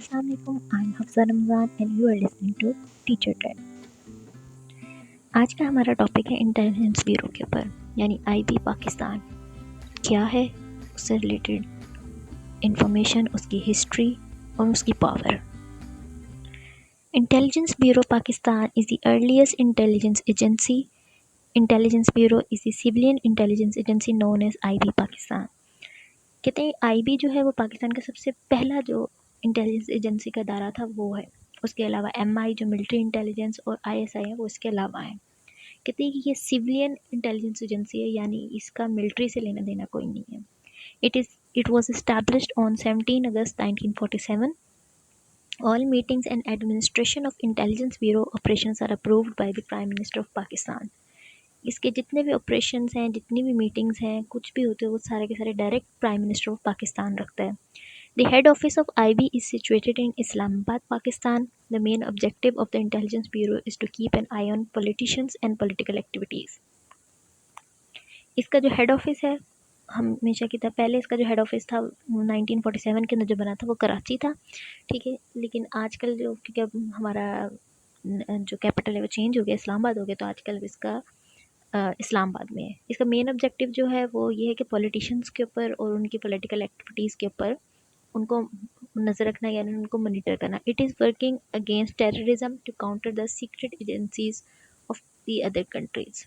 Assalamualaikum, I'm Hafsa Ramzan and you are listening to teacher trade. आज का हमारा topic है इंटेलिजेंस ब्यूरो के ऊपर, यानी आईबी पाकिस्तान क्या है, उससे रिलेटेड इंफॉर्मेशन, उसकी हिस्ट्री और उसकी power. Intelligence bureau Pakistan is the earliest intelligence agency. Intelligence bureau is the civilian intelligence agency known as IB Pakistan. कहते हैं आईबी जो है वो पाकिस्तान का सबसे पहला जो इंटेलिजेंस एजेंसी का दायरा था वो है। उसके अलावा एमआई जो मिलिट्री इंटेलिजेंस और आईएसआई है वो इसके अलावा है। कहते हैं कि ये सिविलियन इंटेलिजेंस एजेंसी है, यानी इसका मिलिट्री से लेना देना कोई नहीं है। It was established on 17 August 1947. All meetings and administration of Intelligence Bureau operations are approved by the Prime Minister of Pakistan. इसके जितने भी ऑपरेशंस हैं, जितनी भी मीटिंग्स हैं, कुछ भी होते हैं, वो सारे के सारे direct prime minister of Pakistan रखता है। The head office of IB is situated in Islamabad, Pakistan. The main objective of the Intelligence Bureau is to keep an eye on politicians and political activities. इसका जो head office है, हमेशा की तरह पहले इसका जो हेड ऑफिस था 1947 के अंदर जो बना था वो कराची था, ठीक है। लेकिन आजकल जो, क्योंकि अब हमारा जो कैपिटल है वो चेंज हो गया, इस्लामाबाद हो गया, तो आजकल इसका इस्लामाबाद में है। इसका मेन ऑब्जेक्टिव जो है वो ये है कि पॉलिटिशियंस के ऊपर और उनकी पॉलिटिकल एक्टिविटीज़ के ऊपर उनको नज़र रखना, यानी उनको मॉनिटर करना। It is working against terrorism to counter the secret agencies of the other countries.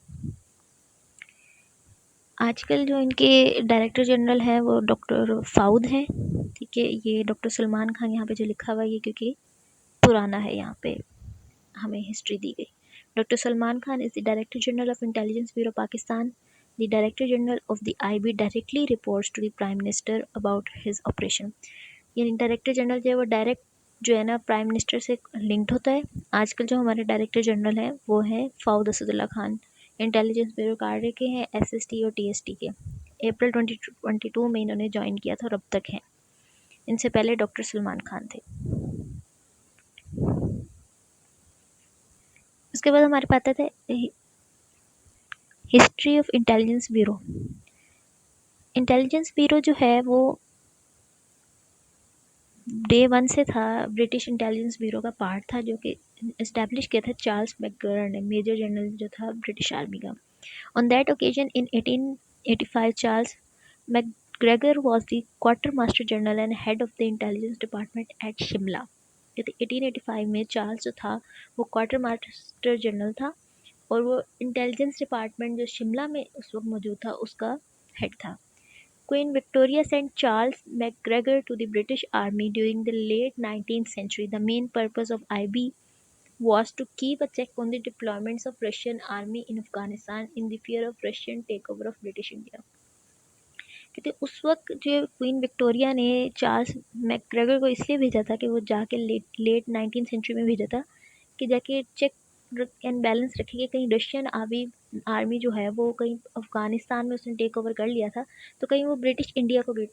आजकल जो इनके डायरेक्टर जनरल हैं वो डॉक्टर फाउद हैं, ठीक है। ये डॉक्टर सलमान खान यहाँ पे जो लिखा हुआ है ये क्योंकि पुराना है, यहाँ पे हमें हिस्ट्री दी गई। Doctor Salman Khan is the director general of intelligence bureau Pakistan. The director general of the IB directly reports to the prime minister about his operation. यानी डायरेक्टर जनरल जो है वो डायरेक्ट जो है ना प्राइम मिनिस्टर से लिंक्ड होता है। आजकल जो हमारे डायरेक्टर जनरल हैं वो हैं फाउद असदुल्ला खान। इंटेलिजेंस ब्यूरो कार्य के हैं एसएसटी और टीएसटी के। अप्रैल 2022 में इन्होंने ज्वाइन किया था और अब तक हैं। इनसे पहले डॉक्टर सलमान खान थे। उसके बाद हमारे पास आता है history of intelligence bureau. Intelligence bureau जो है वो डे वन से था, ब्रिटिश इंटेलिजेंस ब्यूरो का पार्ट था, जो कि इस्टेब्लिश किया था चार्ल्स मैकग्रर ने, मेजर जनरल जो था ब्रिटिश आर्मी का। On that occasion in 1885 Charles McGregor was the quarter master general and head of the intelligence department at Shimla. 1885 में चार्ल्स जो था वो क्वार्टर मास्टर जनरल था और वो इंटेलिजेंस डिपार्टमेंट जो शिमला में उस वक्त मौजूद था उसका हेड था। Queen Victoria sent Charles MacGregor to the British Army during the late 19th century. The main purpose of IB was to keep a check on the deployments of Russian army in Afghanistan in the fear of Russian takeover of British India. कहते उस वक्त जो queen Victoria ने Charles McGregor को इसलिए भेजा था कि वो जाके लेट 19th सेंचुरी में भेजा था कि जाके चेक एंड बैलेंस रखेंगे, कहीं रशियन आर्मी जो है वो कहीं अफ़गानिस्तान में उसने टेक ओवर कर लिया था तो कहीं वो ब्रिटिश इंडिया को भी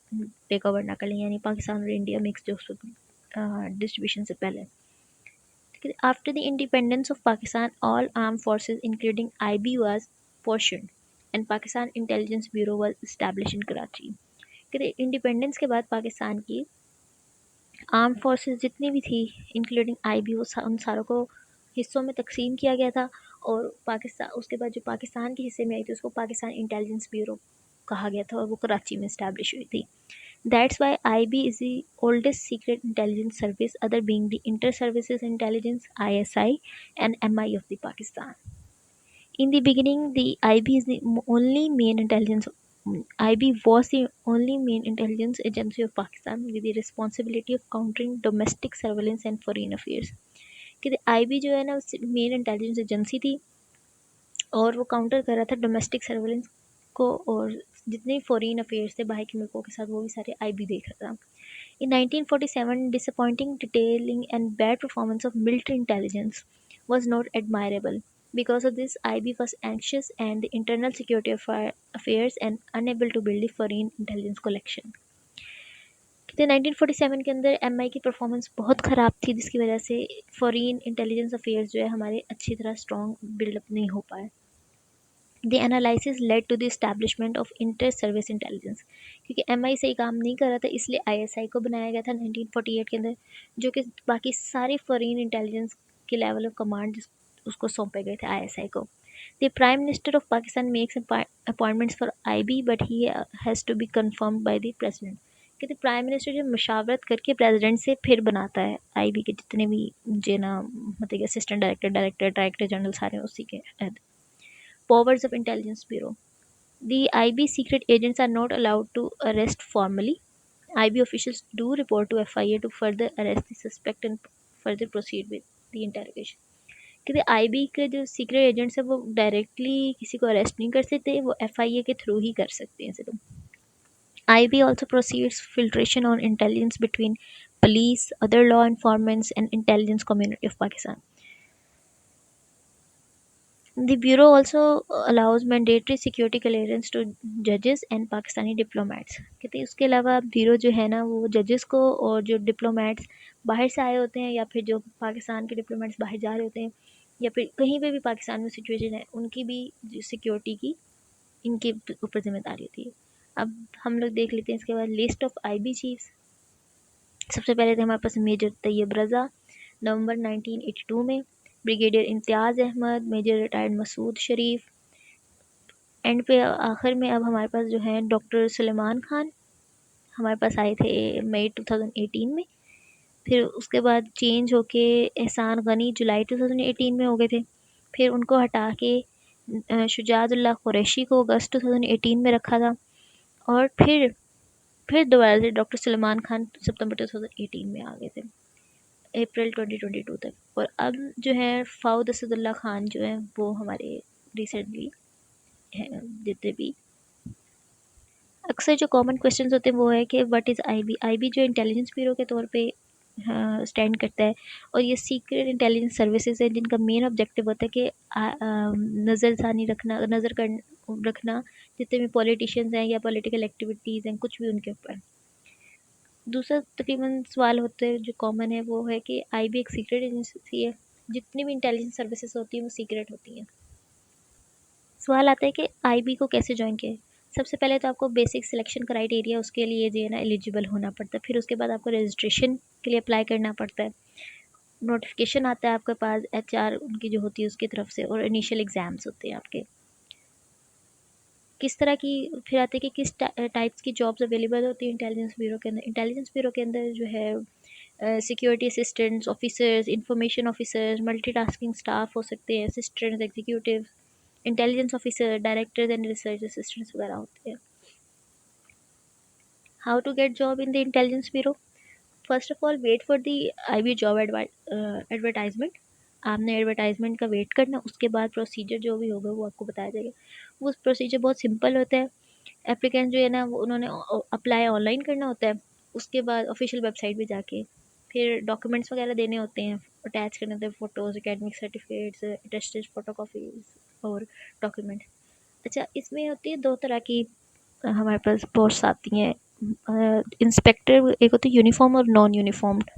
टेक ओवर ना कर लें, यानी पाकिस्तान और इंडिया मिक्स जो डिस्ट्रीब्यूशन से पहले। After the independence of Pakistan all armed forces including IB was portioned and Pakistan intelligence bureau was establish in Karachi. कहते इंडिपेंडेंस के बाद पाकिस्तान की आर्म फोर्सेस जितनी भी थी इंक्लूडिंग IB वो उन सारों को हिस्सों में तकसीम किया गया था और पाकिस्तान उसके बाद जो पाकिस्तान के हिस्से में आई थी उसको पाकिस्तान इंटेलिजेंस ब्यूरो कहा गया था और वो कराची में इस्टेब्लिश हुई थी। That's why IB is the oldest secret intelligence service other being the inter services intelligence ISI and MI of the Pakistan. In the beginning, the IB is the only main intelligence IB was the only main intelligence agency of Pakistan with the responsibility of countering domestic surveillance and foreign affairs. कि IB जो है ना main intelligence agency थी और वो counter कर रहा था डोमेस्टिक सर्वेलेंस को और जितने फॉरेन अफेयर्स थे बाहर के मुल्कों के साथ वो भी सारे IB देख रहा था। In 1947, disappointing detailing and bad performance of military intelligence was not admirable. Because of this, IB was anxious and the internal security affairs and unable to build a foreign intelligence collection. कहते 1947 के अंदर MI की performance बहुत ख़राब थी जिसकी वजह से फॉरेन इंटेलिजेंस अफेयर्स जो है हमारे अच्छी तरह स्ट्रॉन्ग बिल्डअप नहीं हो पाए। The analysis led to the establishment of inter service intelligence, क्योंकि एमआई सही काम नहीं कर रहा था इसलिए आईएसआई को बनाया गया था 1948 के अंदर, जो कि बाकी सारे फॉरेन इंटेलिजेंस के लेवल ऑफ कमांड उसको सौंपे गए थे आईएसआई को। The prime minister of Pakistan makes appointments for IB but he has to be confirmed by the president, कहते प्राइम मिनिस्टर जो मशावरत करके प्रेसिडेंट से फिर बनाता है आईबी के जितने भी जे ना मतलब असिस्टेंट डायरेक्टर डायरेक्टर जनरल सारे उसी के तहत। Powers of Intelligence Bureau. The IB secret agents are not allowed to arrest formally. IB officials do report to FIA to further arrest the suspect and further proceed with the interrogation. क्योंकि IB के जो secret agents है वो directly किसी को arrest नहीं कर सकते, वो एफआईए के थ्रू ही कर सकते हैं सिर्फ। IB also proceeds filtration on intelligence between police, other law informants and intelligence community of Pakistan. The bureau also allows mandatory security clearance to judges and Pakistani diplomats। कहते हैं उसके अलावा ब्यूरो जो है ना वो जजेस को और जो डिप्लोमेट्स बाहर से आए होते हैं या फिर जो पाकिस्तान के डिप्लोमेट्स बाहर जा रहे होते हैं या फिर कहीं पे भी पाकिस्तान में सिचुएशन है उनकी भी सिक्योरिटी की इनके ऊपर जिम्मेदारी होती है। अब हम लोग देख लेते हैं इसके बाद लिस्ट ऑफ आईबी चीफ्स। सबसे पहले थे हमारे पास मेजर तैयब रज़ा नवंबर 1982 में, brigadier Imtiaz Ahmad, major retired Masood Sharif, and पे आखिर में अब हमारे पास जो है डॉक्टर सुलेमान खान हमारे पास आए थे मई 2018 में। फिर उसके बाद चेंज होके एहसान गनी जुलाई 2018 में हो गए थे। फिर उनको हटा के शुजातुल्लाह कुरैशी को अगस्त 2018 में रखा था और फिर दोबारा से डॉक्टर सुलेमान खान सितंबर 2018 में आ गए थे अप्रैल 2022 तक। और अब जो है फ़ाउद असदुल्ला खान जो है वो हमारे रिसेंटली हैं जितने भी। अक्सर जो कॉमन क्वेश्चंस होते हैं वो है कि व्हाट इज़ आईबी। आईबी जो इंटेलिजेंस ब्यूरो के तौर पे स्टैंड करता है और ये सीक्रेट इंटेलिजेंस सर्विसेज है जिनका मेन ऑब्जेक्टिव होता है कि नज़रसानी रखना जितने भी पॉलिटिशियंस हैं या पॉलिटिकल एक्टिविटीज़ हैं कुछ भी उनके ऊपर। दूसरा तकरीबन सवाल होते हैं जो कॉमन है वो है कि आईबी एक सीक्रेट एजेंसी है, जितनी भी इंटेलिजेंस सर्विसेज होती हैं वो सीक्रेट होती हैं। सवाल आता है कि आईबी को कैसे ज्वाइन किया। सबसे पहले तो आपको बेसिक सिलेक्शन क्राइटेरिया उसके लिए जो है ना एलिजिबल होना पड़ता है, फिर उसके बाद आपको रजिस्ट्रेशन के लिए अप्लाई करना पड़ता है, नोटिफिकेशन आता है आपके पास एचआर उनकी जो होती है उसकी तरफ से, और इनिशियल एग्ज़ाम्स होते हैं आपके। किस तरह की फिर आते हैं कि किस टाइप्स की जॉब्स अवेलेबल होती है इंटेलिजेंस ब्यूरो के अंदर। इंटेलिजेंस ब्यूरो के अंदर जो है security assistants officers, information officers, multitasking staff हो सकते हैं, assistants, executive, intelligence officer, directors and research assistants वगैरह होते हैं। How to get job in the intelligence bureau. First of all wait for the IB job advertisement. आपने advertisement का wait करना, उसके बाद प्रोसीजर जो भी होगा वो आपको बताया जाएगा। वो प्रोसीजर बहुत सिंपल होता है। एप्लीकेंट जो है ना वो उन्होंने अप्लाई ऑनलाइन करना होता है, उसके बाद ऑफिशियल वेबसाइट पे जाके फिर डॉक्यूमेंट्स वगैरह देने होते हैं, अटैच करने होते हैं फ़ोटोज़, एकेडमिक सर्टिफिकेट्स, अटेस्टेड फ़ोटोकॉपीज़ और डॉक्यूमेंट। अच्छा, इसमें होती है दो तरह की हमारे पास पोस्ट आती हैं इंस्पेक्टर, एक होती है यूनिफॉर्म और नॉन यूनिफॉर्म्ड।